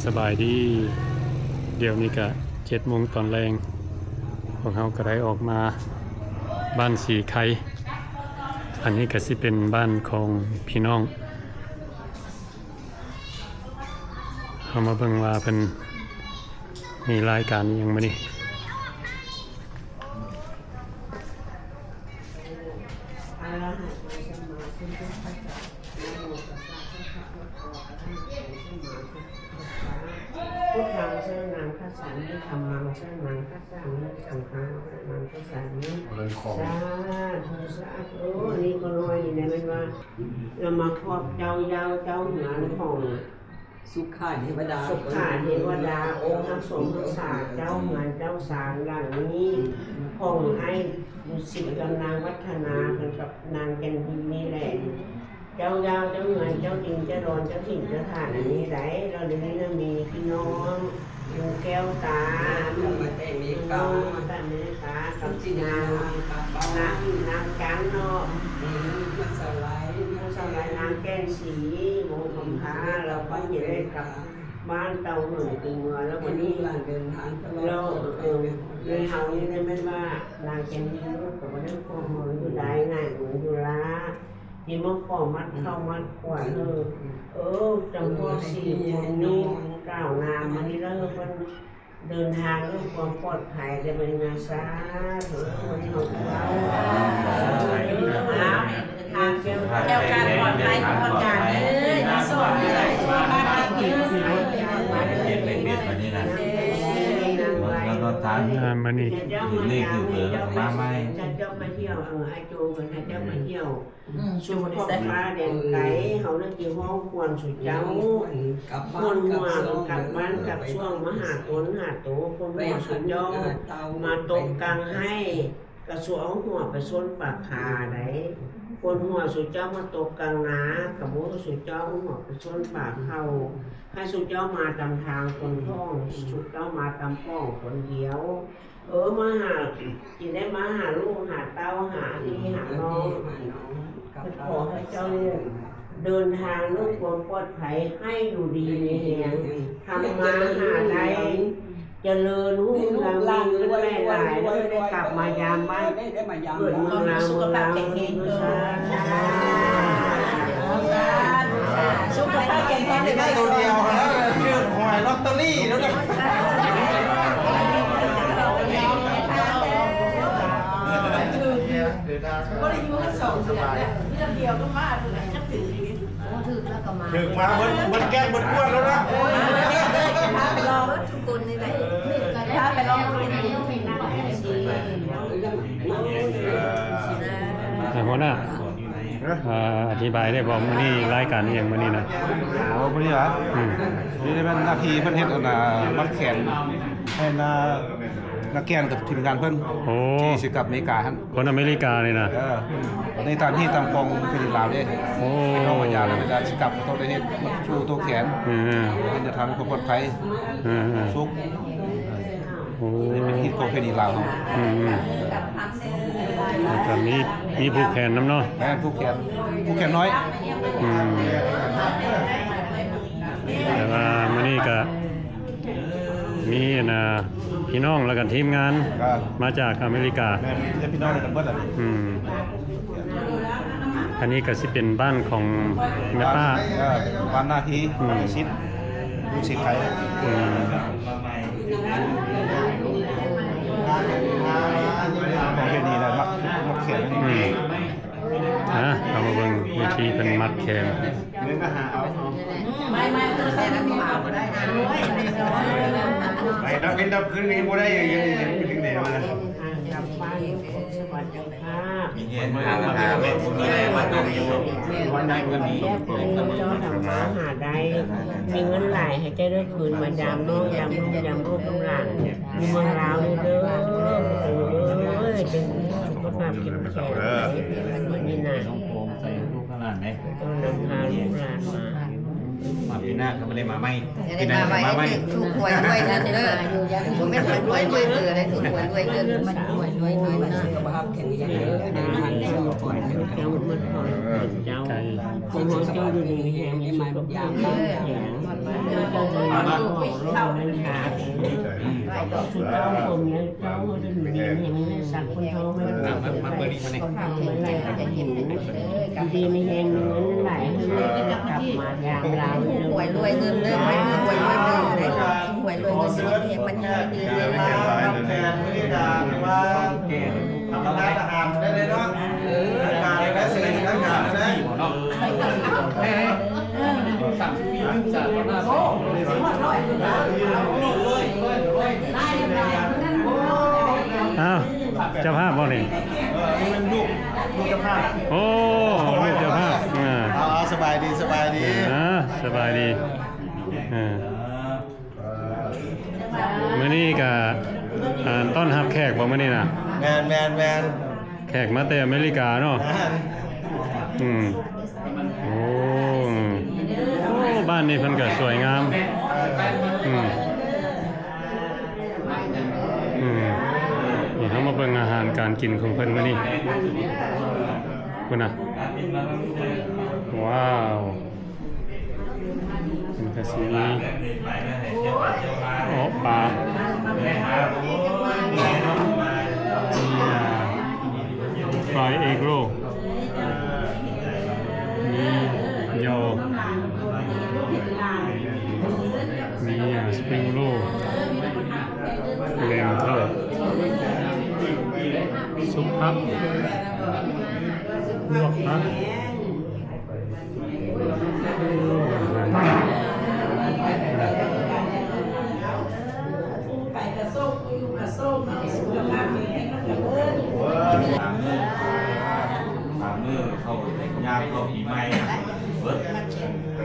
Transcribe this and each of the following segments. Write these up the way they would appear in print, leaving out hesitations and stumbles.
สบายดีเดี๋ยวนี้ก็7 โมงตอนแรงพวกเขาก็ได้ออกมาบ้านสีไข่อันนี้ก็สิเป็นบ้านของพี่น้องเอามาเบิ่งว่าเป็นมีรายการอิหยังมานี่พุทธังสรณังคัจฉามิธัมมังสรณังคัจฉามิสังฆังสรณังคัจฉามิสาธุสาธุนี่ก็น้อยนี่นะเป็นว่าเรามาครอบเจ้ายาวเจ้าหงานของสุขาเทวดาสุขาเทวดาองค์ทั้งสองทั้งสามเจ้าหงานเจ้าสารหลังนี้ของไอ้สิทธิ์กำนางวัฒนาเป็นกับนางแกนดีนี่แหละเจ้ายาวเจ้าเงินเจ้าดินเจ้าดอนเจ้าถิ่นเจ้าฐานอันนี้ไหนเราเดี๋ยวนี้เรามีพี่น้องลุงแก้วตาลุงแต่นี้ก็แต่นี้ตากับจีนนางจันเนาะมันสลายนางแก้นสีวงคำพาเราก็จะได้กลับบ้านเตาหนึ่งถึงเมื่อแล้ววันนี้เราในเฮานี่ได้ไหมว่านางแก้นนี่ลูกกับวันนั้นพ่อมืออยู่ได้ไงหนูอยู่ละที่มาขอมัดเข้ามัดขวดจำพวกสี่คนนี้กล่าวนามมันนี่แล้วมันเดินทางด้วยความปลอดภัยจะเป็นงานซาเถอะวันนี้ของเราทางเกี่ยวกับปลอดภัยของการเลยที่ส่งเลยช่วยบ้านเกี่ยวมานี่เลขอยู่มาไม่เจ้ามาเที่ยวไอโจกันเจ้ามาเที่ยวช่วงพ่อฟ้าแดงไก่เขาเรื่องที่ห้องควรสุดเจ้าคนหัวกลับบ้านกับช่วงมหาต้นหาโตคนหัวสุดยอดมาตกกลางให้กระสวงหัวไปส้นปากคาไหนคนหัวสุดเจ้ามาตกกลางนากับมุสุดเจ้าหัวไปส้นปากเข้าให้สุดเจ้ามาตามทางคนท้องสุดเจ้ามาตามป้องคนเดียวมาหากินได้มาหาลูกหาเต้าหาที่หาน้องขอให้เจ้าเดินทางด้วยความปลอดภัยให้อยู่ดีในแห่งทำมาหาได้เจริญรุ่งเรืองล่างขึ้นแม่หลายแล้วได้กลับมายามบ้านเกิดเมืองเราสุขภาพแข็งแรงสุขภาพแข็งแรงได้ตัวเดียวแล้วเรื่องหวยลอตเตอรี่แล้วเนี่ยก็ได้อยู่กัน2 เดือนแล้วเดือนเดียวก็มาเลยจะถึงถึงมามันแก้มันอ้วนแล้วนะพาไปลองทุกคนนี่แหละพาไปลองหัวหน้าอธิบายได้บอกมันนี่รายการนี้อย่างมันนี่นะโอ้พอดีเหรอนี่เป็นนาทีเพิ่นเฮ็ดมัดแขนให้นักแกนกับทีมงานเพิ่นที่สิกับอเมริกาฮะคนอเมริกาเลยนะในตอนที่ตามกองเป็นลาวเด้เข้ามาญาแล้วจะสิกับต้องได้เฮ็ดชูตัวแขนเพิ่นจะทำความปลอดภัยสุขเป็นฮิตของเป็นลาวเนาะแต่มีผูกแขนน้ำเนาะผูกแขนน้อยแต่ว่ามื้อนี้ก็มีพี่น้องแล้วกันทีมงานมาจากอเมริกาพี่น้องกันเบิดอ่ะอันนี้ก็สิเป็นบ้านของแม่ป้าบ้านหน้าที่ชิดลูกศิษย์ไทยของเพนีนะมัดแขนเอามาเบิ่งวิธีเป็นมัดแขนไม่มาหาเอาไม่ตัวแทนก็มาบ่ได้นะไปดับเป็นดับคืนนี้บ่ได้ยังเป็นถึงไหนมาแล้วกลับบ้านสวัสดีค่ะเย็นมาแม่บุญเลยมาตรงอยู่วันใดวันนี้แยกเงินเจ้าทำมาหาได้มีเงินหลายให้เจ้าได้คืนมายามน้องยามลูกยามลูกกำลังมีเมืองลาวเด้อเป็นสุขภาพเข้มแข็งวันนี้นะน้องโป่งใส่ลูกกำลังไหนต้องนำพาลูกหลานมาปีหน้าก็ไม่ได้มาไม่ปีหน้ามาไม่ถูกหวยด้วยนะเด้อผมไม่รวยด้วยให้ถูกหวยด้วยเด้อมันรวยนะสุขภาพแข็งแรงเจ้ามันเจ้าคงเจ้าดูดีแหงสุขภาพแข็ง เข้ามันหาไปต่อชุดเจ้าคนนี้เจ้าจะมีเนี่ยสั่งคนเท่าไม่ได้คนเท่าไม่ได้จะเห็นดีไม่แห้งเงินไหลให้กลับมายามเรา หวยรวยเงินเลยหวยรวยเงินเลยหวยรวยเงินเลยเห็นมันดีเลย ทำร้านอาหารได้เลยเนาะการได้สิ่งได้งานได้อ้าวเจ้าภาพบ่นี่ มันลูกเจ้าภาพ โอ้ลูกเจ้าภาพสบายดีสบายดี สบายดีมื้อนี้ก็ต้อนรับแขกบ่มื้อนี้น่ะแมนแขกมาแต่อเมริกาเนาะโอ้บ้านนี้เพิ่นก็สวยงามนี่เฮามาเบิ่งอาหารการกินของเพิ่นมื้อนี้คุณน่ะว้าวมันก็สิมีปลาฟรายเอกโรมีโยมีสปริงโรแกงทอดซุปผักลวกผักเขายามเขาปีใหม่เบิด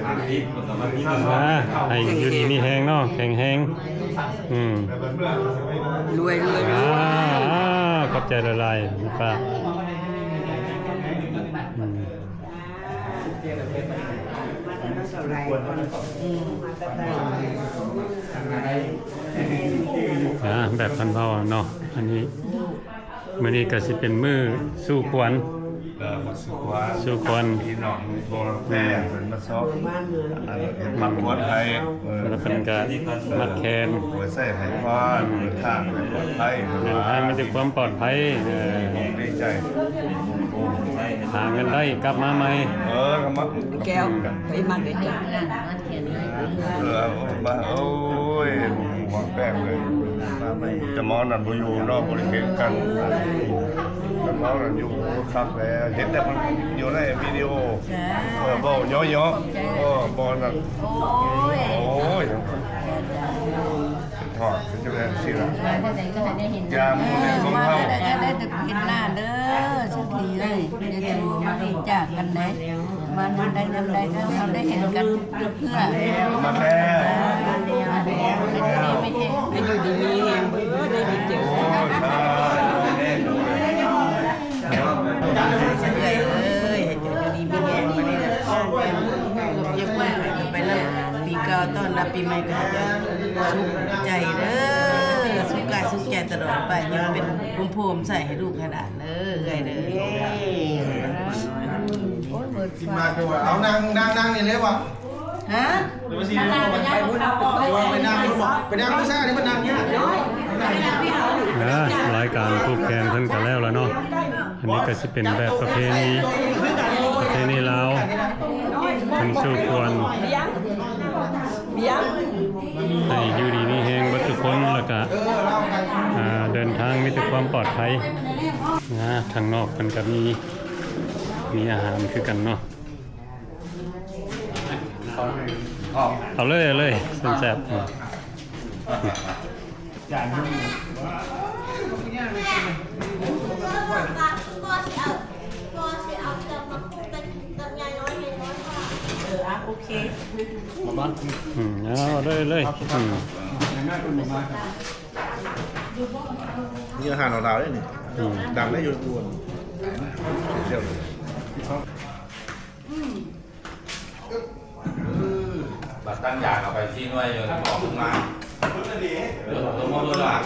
ทางทิพย์มันก็มาที่นี่ให้อยู่ดีมีแหงเนาะแข็งแหงรวยขอบใจละลายป้าแบบพันเผาเนาะอันนี้มื้อนี้ก็สิเป็นมื้อสู้ควันสู้ควันพี่น้องโทรแม่เหมือนมาซอกมัดหัวไทยแล้วเพิ่นก็มัดแขนหัวใส่ไผ่พรทางปลอดภัยเดินทางมาถึงความปลอดภัยดีใจหาเงินได้กลับมาใหม่ก็มาแก้วไปมันได้จ้ะมาโอ้ยหมอแป้งเลยจะมอนั่นบ่อยู่นอกบริเวณกันจะมอนั่นอยู่ครับแล้วเห็นแต่มันอยู่ในวิดีโอบ่ย่อๆบ่นั่นโอ้ยถอดจะเป็นสิล่ะยามมันของเฮาได้แต่เห็นหน้าเด้อสักทีเลยเดี๋ยวจะมาดีจากกันนะมาได้เราได้เห็นกันเพื่อมาแล้วไม่อยู่ดีมีแฮงได้ดีเจ็บโอ้ยครับดีมีแห้งมานี่แหละเยี่ยมมากเลยไปแล้วปีเก่าต้อนรับปีใหม่ก็จะสุขใจเด้อสุขกายสุขใจตลอดไปยังเป็นบุญภูมิใส่ให้ลูกขนาดเด้อเด้อกินมาคือว่าเอานั่งนี่เลยวะฮะไปพูดไปนั่งบอกไปนั่งผู้ชายนี่มันนั่งเนี่ยรายการผูกแขนเพิ่นกันแล้วเนาะอันนี้ก็สิเป็นแบบประเพณีลาวเพิ่นสู้ควรให้อยู่ดีมีแฮงเบิดทุกคนแล้วก็เดินทางมีแต่ความปลอดภัยทางนอกเพิ่นก็มีอาหารคือกันเนาะเอาเลยแซ่บโอเคเอาเลยนี่อาหารของเราเนี่ยดังได้อยู่ตัวเดี๋ยวบัตรตั้งยางเอาไปที่หน่วยอยู่บอกขึ้นมาตัวมอตัวหลัก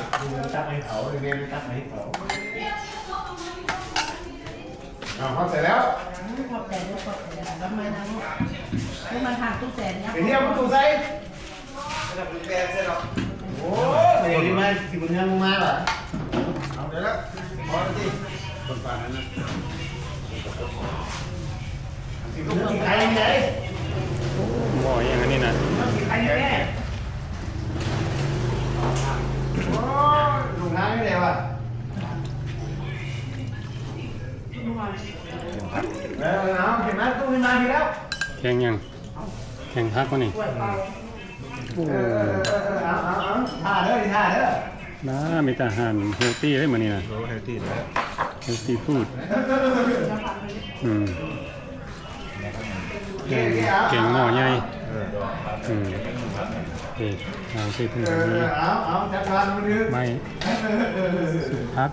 ตั้งให้เขาเรียนตั้งให้เขาเขาเสร็จแล้วแล้วมาทางตู้แสนเนี่ยเดี๋ยวประตูใส่ โอ้ยนี่มาสิบเงินมาเหรอเอาเดี๋ยวละพอแล้วสิคนป่านั้นนะสิบลูกกี่ใครยังไง บ่อยอย่างนี้นะ กี่ใครยังไงโอ้ยลูกน้าไม่ได้ว่ะเอาเห็นไหมตู้ขึ้นมาทีแล้ว แข่งยังแข่งพักวะนี่โอ้ เอาท่าเด้อท่าเด้อ น้ามีแต่อาหารเฮลตี้ได้เหมือนนี่นะ โอ้เฮลตี้แล้ว เฮลตี้ฟู้ดเก่งหม้อใหญ่เด็ดเอาใส่ถุงแบบนี้ เอาจัดการมันดื้อ ไม่สุพัก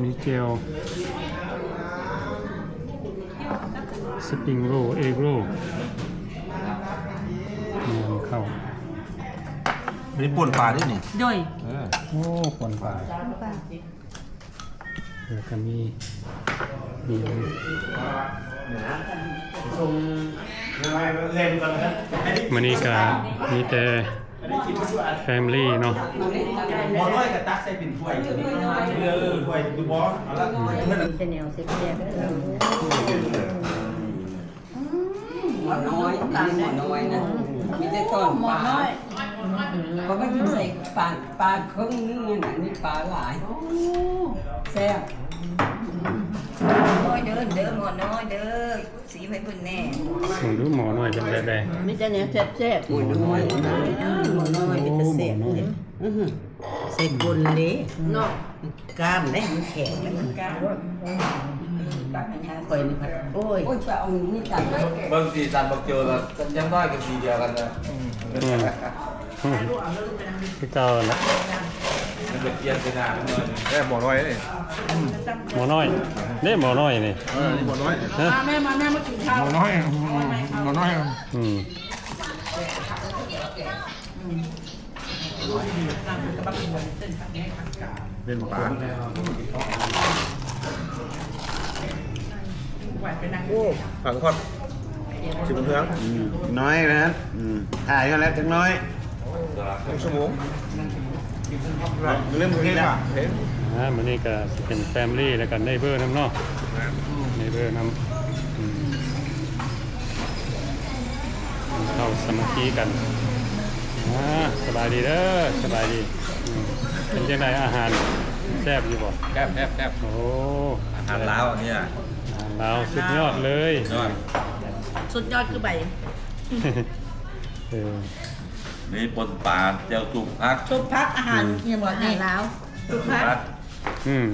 มีเจลสปริงโรเอโรนำเข้า นี่ป่นปลาด้วยนี่ โดย โอ้ขวนปลาแล้วก็มีมันนี่ก็มีแต่แฟมิลี่เนาะ หมอน้อยกับตักใส่เป็นถ้วยถ้วยดูบอสเอาละ เป็นแนวเซ็กซี่ หมอน้อยตามหมอน้อยนะมีแต่ต้นปลาเพราะว่ายิ่งใส่ปลาครึ่งนึงน่ะนี่ปลาหลายแซ่บ น้อยเด้อหมอน้อยเด้อสีไว้บุญแน่ ลองดูหมอหน่อยเป็นแบบใด มีแต่แนวแซ่บ หมอน้อยหมอน้อยเป็นตะเสียบเลยใส่บนเลย เนาะ กล้ามได้มันแข็งแล้วมันกล้ามคอยนี่พัดโอ้ยจะเอานี่ตัด บางทีตันบอกเจอแล้วยังน้อยกันทีเดียวกันนะ คือเก่าละ มันเป็นเกียร์เป็นหางเลย แม่หมอน้อยนี่ หมอน้อยนี่หมอน้อยนี่ หมอน้อย ฮะ แม่มากินข้าว หมอน้อยหมอน้อย อืม เป็นปลาโอ้ผักทอดสิบเทือง น้อยนะถ่ายกันแล้วจังน้อย 1 ชั่วโมงเริ่มกินแล้วเห็น มันนี่ก็สิเป็นแฟมิลี่แล้วกันได้เบอร์น้ำเนาะได้เบอร์น้ำเข้าสมาธิกันสบายดีเด้อสบายดีเป็นยังไงอาหารแซ่บอยู่บ่ แคบ โอ้ อาหารลาวเนี่ย อาหารลาวสุดยอดเลย ยอด สุดยอดคือใบ เออ นี่ปนปลาเจียวจุกพัก สุดพักอาหารเนี่ยหมดนี่แล้วสุดพัก อืม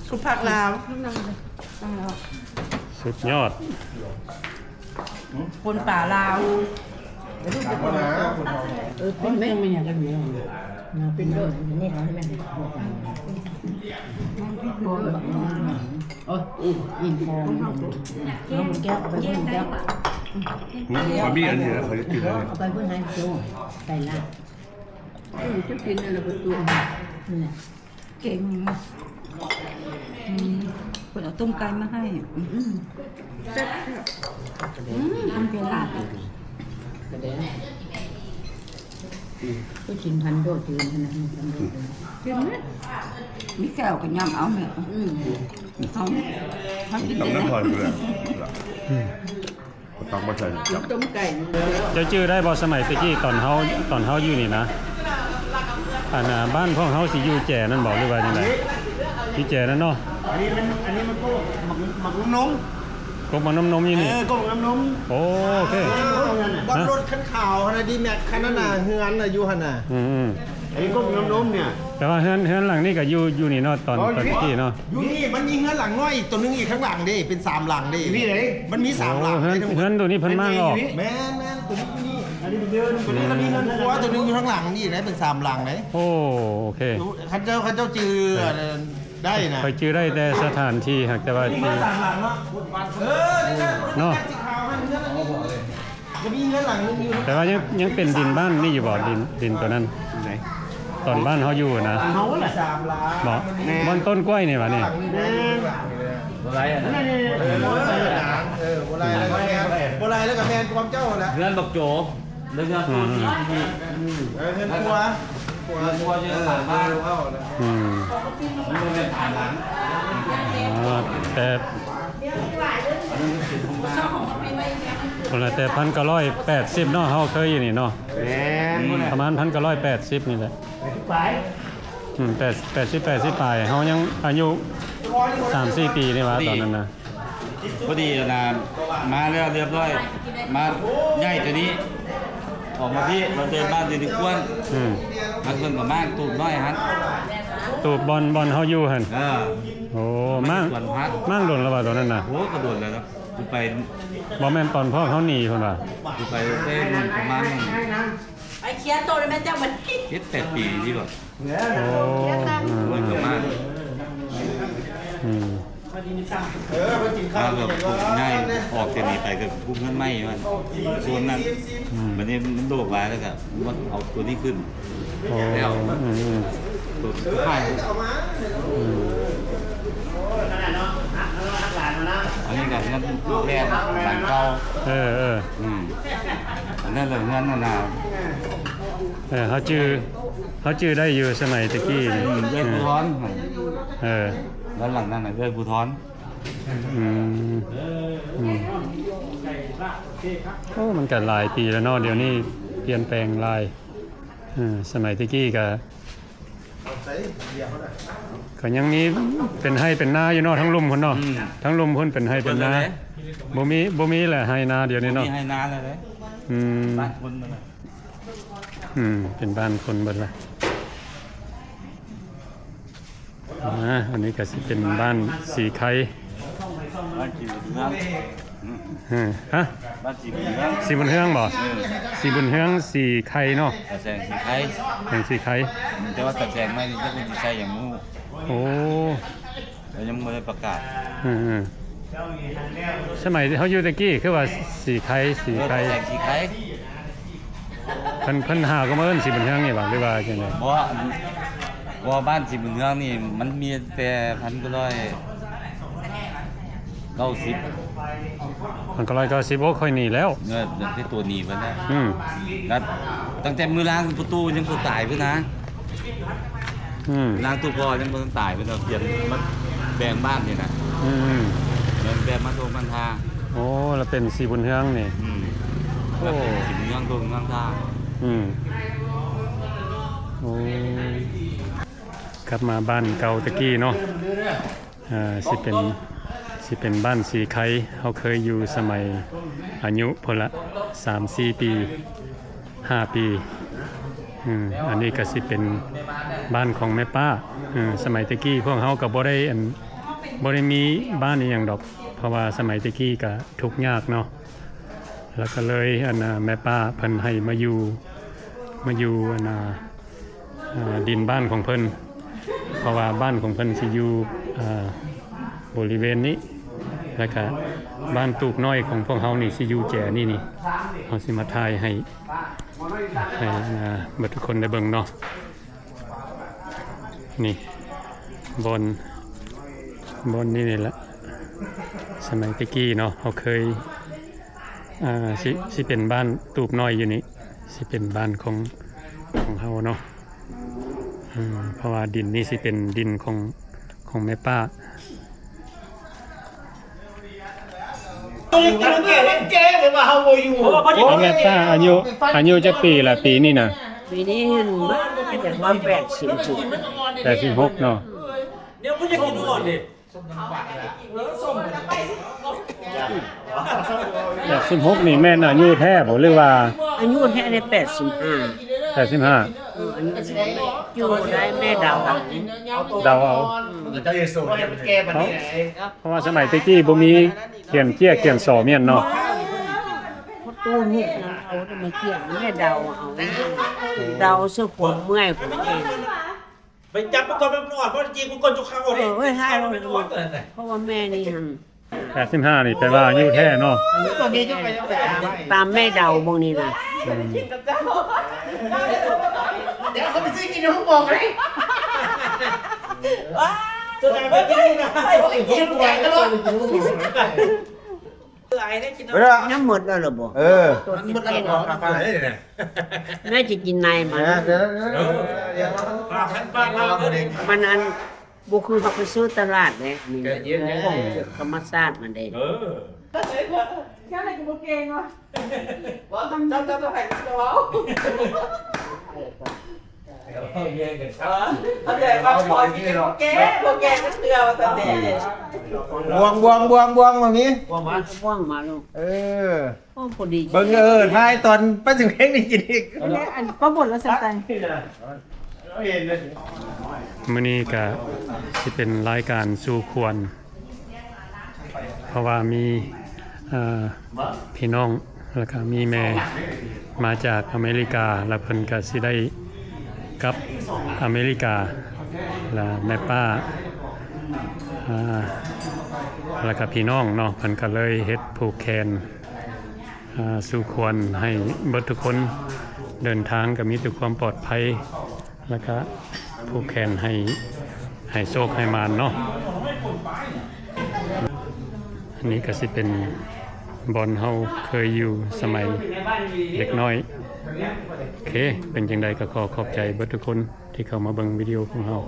สุดพักลาว สุดยอด คนป่าลาวเป็นแม่ไม่อยากจะมีเป็นเรื่องนี่เขาใช่ไหมโอ้ยอินโฟมน้ำแก้วไปพุ่นแก้ว มันมีอันนี้นะเขาจะกินเลย เอาไปพุ่นให้โจ้ใส่ละจะกินอะไรประตูนี่เก่งคนเอาต้มไก่มาให้ต้มเกลือลาดกระเด็นก็กินพันโดดยืนขนาดนี้พันโดดกินไหมมีแก้วกับยำเอาเนี่ยเขากิน ต้องน้ำพอยเลยต้องมาใส่จับ ต้มไก่ เจ้าชื่อได้บ่สมัยตะกี้ตอนเฮาอยู่นี่นะอันน่ะบ้านพ่อเฮาสิอยู่แจ่นั่นบอกหรือว่าจังไดที่แจ่นั่นเนาะ อันนี้มันก็หมักน้ำนม กบมันนมๆอยู่นี่ ก็น้ำนม โอเค บอลรถคันขาวนะดีแม็กคันนั้นน่ะเฮือนน่ะอยู่หั่นน่ะ อืม อันนี้ก็น้ำนมเนี่ย แต่ว่าเฮือนหลังนี่ก็อยู่นี่เนาะตอนที่เนาะ อยู่นี่มันมีเฮือนหลังน้อยตัวนึงอีกข้างหลังดิเป็น3หลังดิ พี่ไหน มันมี3หลัง เฮือน ได้ทั้งหมด เฮือนตัวนี้เพิ่นมากออก แม่นตัวนี้นี่อันนี้เดินตัวนี้ก็มีเฮือนครัวตัวนึงอยู่ข้างหลังนี่ได้เป็น3หลังเลย โอ้โอเค ข้าเจ้าจือได้นะ ไปชื่อได้แต่สถานที่หากแต่ว่าชื่อ เนาะ เนาะ ก็มีเฮือนหลังนึงอยู่ แต่ว่ายังเป็นดินบ้านนี่อยู่บ่ดินตัวนั้น ไหน ตอนบ้านเขาอยู่นะ เฮาแหละ 3หลัง บอกบนต้นกล้วยนี่วะนี่ อะไรอ่ะ โบราณแล้วก็แมนความเจ้าแหละ เพื่อนบอกโจ เรื่องพูดที่ เงินครัวเยอะหลายบ้านเอานะ มันเป็นผ่านหลัง แต่คนละแต่1,980เนาะเฮาเคยอยู่นี่เนาะ แหม ประมาณ1,980นี่แหละ80ปลายเฮายังอายุ 3-4 ปีนี่ว่าตอนนั้นนะ พอดีนะมาแล้วเรียบร้อยมาใหญ่ตัวนี้ออกมาพี่เราเดินบ้านเดินกวนมันเพิ่นกับบ้านตูดน้อยฮัน ตูบบอลเฮาอยู่หั่น โอ้มั่ง ส่วนพัด มั่งโดนแล้วว่าตอนนั้นน่ะ โอ้กระโดดเลยเนาะกูไป บ่แม่นตอนพ่อเขาหนีพุ่นว่า กูไปเต้นประมาณ ไปเคลียร์โตเลยแม่เจ้ามัน 7-8 ปีที่แบบ โอ้ มันกับมา ข้าว แบบพวกง่ายออกจากนี้ไปกับพวกเงินไม่มันส่วนนั้นวันนี้มันโดดไว้แล้วก็มันเอาตัวนี้ขึ้น โอ้ แล้วตัวท้ายอันนี้กับเงินแทนหลังเก่า อันนั้นเหลือเงินน่ะนะ เขาจื้อได้อยู่สมัยตะกี้นี่ เรื่องผู้ท้อน แล้ว หลังนั้นน่ะเรื่องผู้ท้อน โอ้มันก็หลายปีแล้วเนาะเดี๋ยวนี้เปลี่ยนแปลงหลายสมัยตะกี้ก็ยังมีเป็นให้เป็นนาอยู่เนาะทั้งลุ่มพุ่นเนาะทั้งลุ่มพุ่นเป็นให้เป็นนาบ่มีแหละให้นาเดี๋ยวนี้เนาะ มีให้นาเลยบ้านคนนั่นแหละ เป็นบ้านคนเบิดละอันนี้ก็สิเป็นบ้านสีไข่ บ้านจีบุญเฮือง ฮะ บ้านจีบุญเฮือง สีบุญเฮืองบ่สีบุญเฮืองสีไข่เนาะ กระแสงสีไข่ แห่งสีไข่ แต่ว่ากระแสงไม่ได้จะเป็นสีใช่อย่างงู โอ้ แล้วยังไม่ได้ประกาศ สมัยที่เขาอยู่ตะกี้คือว่าสีไข่ กระแสงสีไข่ เพิ่นหาก็มาเอิ้นสีบุญเฮืองนี่บ่หรือว่าจังได๋ เพราะว่าบ้านจีบุญเฮืองนี่มันมีแต่1,990 มันก็190โอ้ค่อยหนีแล้ว เงินที่ตัวหนีไปแล้ว แล้วตั้งแต่มือล้างประตูยังตัวตายไปนะล้างตู้พอยังตัวตายไปเราเปลี่ยนมันแบ่งบ้านนี่นะแบ่งมาตรงกันทาง โอ้แล้วเป็นสีบุญเฮืองนี่ แล้วเป็นสิบเมืองตรงทาง โอ้กลับมาบ้านเก่าตะกี้เนาะสิเป็นบ้านสีไข่เขาเคยอยู่สมัยอายุพนละ 3-4 ปี 5 ปีอันนี้ก็สิเป็นบ้านของแม่ป้าสมัยตะกี้พวกเขาก็บ่ได้มีบ้านอหย่างดอกเพราะว่าสมัยตะกี้ก็ทุกข์ยากเนาะแล้วก็เลยแม่ป้าเพิ่นให้มาอยู่ดินบ้านของเพิ่นเพราะว่าบ้านของเพิ่นสิอยู่บริเวณนี้แล้วก็บ้านตูบน้อยของพวกเฮานี่สิอยู่แจนี่เฮาสิมาถ่ายให้เบิดทุกคนได้เบิ่งเนาะนี่บนนี่แหละสมัยตะกี้เนาะเฮาเคยสิเป็นบ้านตูบน้อยอยู่นี่สิเป็นบ้านของเฮาเนาะเพราะว่าดินนี่สิเป็นดินของแม่ป้าแม่ป้าอายุจักปีละปีนี่นะ ปีนี้แต่ว่า86เนาะ86นี่แม่นอายุแท้บ่หรือว่า อายุแค่ได้85 อยู่ได้แม่เดาเอา เดาเอา เจ้าเยซูเนี่ยมันแก้ปัญหา เพราะว่าสมัยตะกี้บ่มีเขียนเจี้ยเขียนสอเมียนเนาะ พอตู้นี่เอาได้มาเกี่ยงแม่เดาเอาเดาเสื้อผมเมื่อยผมเอง ไปจับมันก่อนมันอ่อนเพราะจริงมันก่อนจุกข้าวเลย เฮ้ยให้เราเพราะว่าแม่นี่หัน 85นี่แปลว่าอายุแท้เนาะ ตัวนี้จะไป ตามแม่เดาบางนี่นะ เดี๋ยวเขาไปซื้อกินในห้องบอกเลย จะไหนไม่กินนะ กินแกงก็รอด ไอ้ได้กิน เวลา น้ำหมดแล้วเหรอบ่ เออ มันมันอะไรหรอปลาได้เนี่ย แม่จะกินในมัน เดี๋ยว ปลาพันปลามาเลย มันอันบุคือเขาไปซื้อตลาดเลยนี่ของธรรมชาติมันเอง แค่ไหนกูเก่งวะ บวงแบบนี้ ว่างมาลูก เออ โอ้พอดี เบิ่งทายตอนไปถึงเพลงนี่กินอีก อันก็บ่นแล้วสักตัน มื้อนี้ก็สิเป็นรายการสู่ควร เพราะว่ามีพี่น้องแล้วก็มีแม่มาจากอเมริกาแล้วเพิ่นก็สิได้กลับอเมริกาแล้วแม่ป้าแล้วก็พี่น้องเนาะเพิ่นก็เลยเฮ็ดผูกแขนสู่ควรให้เบิดทุกคนเดินทางก็มีแต่ความปลอดภัยแล้วก็ผูกแขนให้โชคให้มานเนาะอันนี้ก็สิเป็นบอนเฮาเคยอยู่สมัยเด็กน้อยโอเคเป็นจังใดก็ขอบใจเบิดทุกคนที่เข้ามาเบิ่งวิดีโอของเฮา